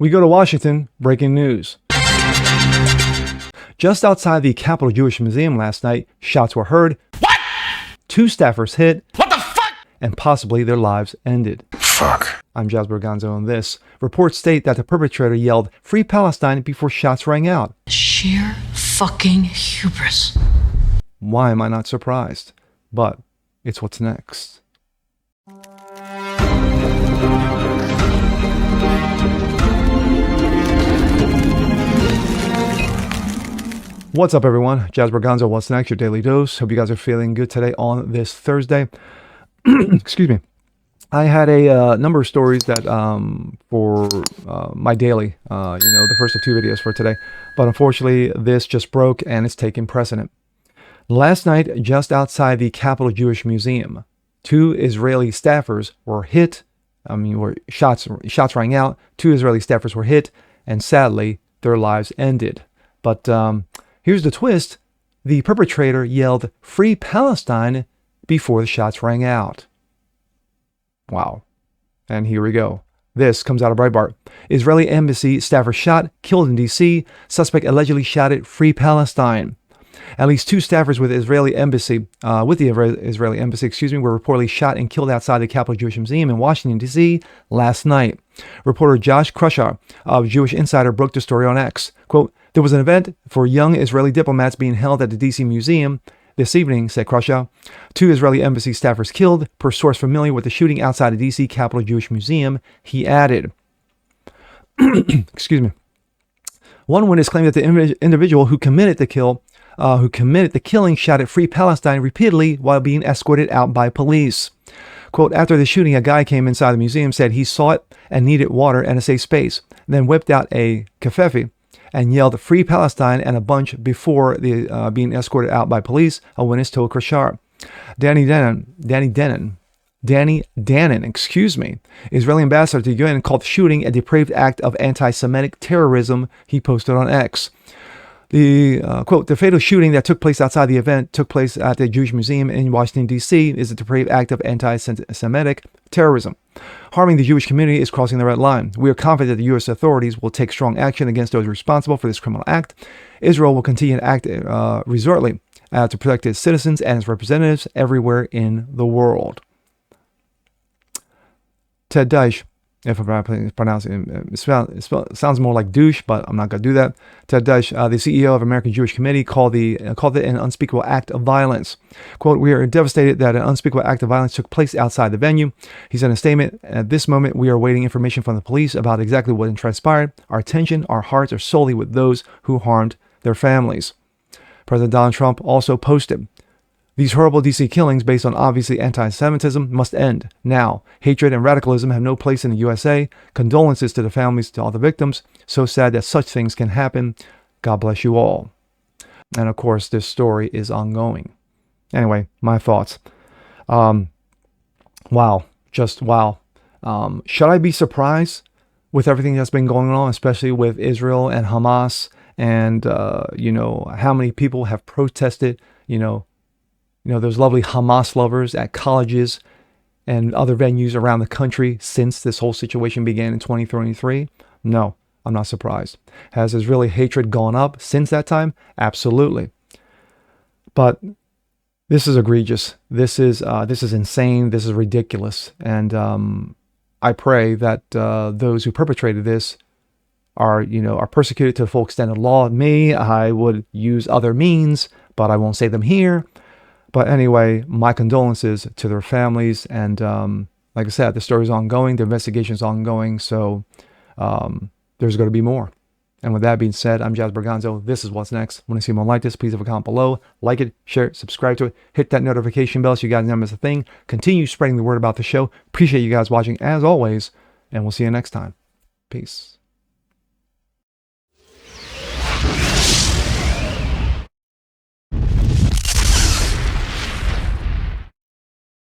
We go to Washington, breaking news. Just outside the Capitol Jewish Museum last night, shots were heard. What? 2 staffers hit. What the fuck? And possibly their lives ended. Fuck. I'm Jasper Gonzo on this. Reports state that the perpetrator yelled, "Free Palestine," before shots rang out. Sheer fucking hubris. Why am I not surprised? But it's what's next. What's up, everyone? Jasper Gonzo, what's next? Your daily dose. Hope you guys are feeling good today on this Thursday. Excuse me. I had a number of stories that for my daily, the first of 2 videos for today. But unfortunately, this just broke and it's taking precedent. Last night, just outside the Capitol Jewish Museum, 2 Israeli staffers were hit. Shots rang out. 2 Israeli staffers were hit, and sadly, their lives ended. But here's the twist. The perpetrator yelled, "Free Palestine," before the shots rang out. Wow. And here we go. This comes out of Breitbart. Israeli embassy staffer shot, killed in D.C. Suspect allegedly shouted, "Free Palestine." At least 2 staffers with the Israeli embassy, were reportedly shot and killed outside the Capitol Jewish Museum in Washington, D.C. last night. Reporter Josh Krusher of Jewish Insider broke the story on X. Quote, "There was an event for young Israeli diplomats being held at the D.C. Museum this evening," said Krusher. 2 Israeli embassy staffers killed, per source familiar with the shooting outside the D.C. Capitol Jewish Museum, he added. Excuse me. One witness claimed that the individual who committed the killing shouted "Free Palestine" repeatedly while being escorted out by police. Quote, "After the shooting, a guy came inside the museum, said he saw it and needed water and a safe space, then whipped out a kefefe and yelled 'Free Palestine' and a bunch before being escorted out by police," a witness told Krusher. Danny Danon, Israeli ambassador to the UN, called the shooting a depraved act of anti-Semitic terrorism, he posted on X. Quote, "The fatal shooting that took place outside the event took place at the Jewish Museum in Washington, D.C. is a depraved act of anti-Semitic terrorism. Harming the Jewish community is crossing the red line. We are confident that the U.S. authorities will take strong action against those responsible for this criminal act. Israel will continue to act resolutely to protect its citizens and its representatives everywhere in the world." Ted Desch, if I'm pronouncing it, sounds more like douche, but I'm not going to do that. Ted Desch, the CEO of American Jewish Committee, called it an unspeakable act of violence. Quote, "We are devastated that an unspeakable act of violence took place outside the venue." He said in a statement, "At this moment, we are awaiting information from the police about exactly what transpired. Our attention, our hearts are solely with those who harmed their families." President Donald Trump also posted, "These horrible DC killings based on obviously anti-Semitism must end now. Hatred and radicalism have no place in the USA. Condolences to the families, to all the victims. So sad that such things can happen. God bless you all." And of course, this story is ongoing. Anyway, my thoughts. Wow. Just wow. Should I be surprised with everything that's been going on, especially with Israel and Hamas and, how many people have protested, those lovely Hamas lovers at colleges and other venues around the country since this whole situation began in 2023? No, I'm not surprised. Has Israeli hatred gone up since that time? Absolutely. But this is egregious. This is insane. This is ridiculous. And I pray that those who perpetrated this are persecuted to the full extent of the law. Me, I would use other means, but I won't say them here. But anyway, my condolences to their families. And like I said, the story is ongoing. The investigation is ongoing. So there's going to be more. And with that being said, I'm Jasper Gonzo. This is What's Next. Want to see more like this, please leave a comment below. Like it, share it, subscribe to it. Hit that notification bell so you guys never miss a thing. Continue spreading the word about the show. Appreciate you guys watching as always. And we'll see you next time. Peace.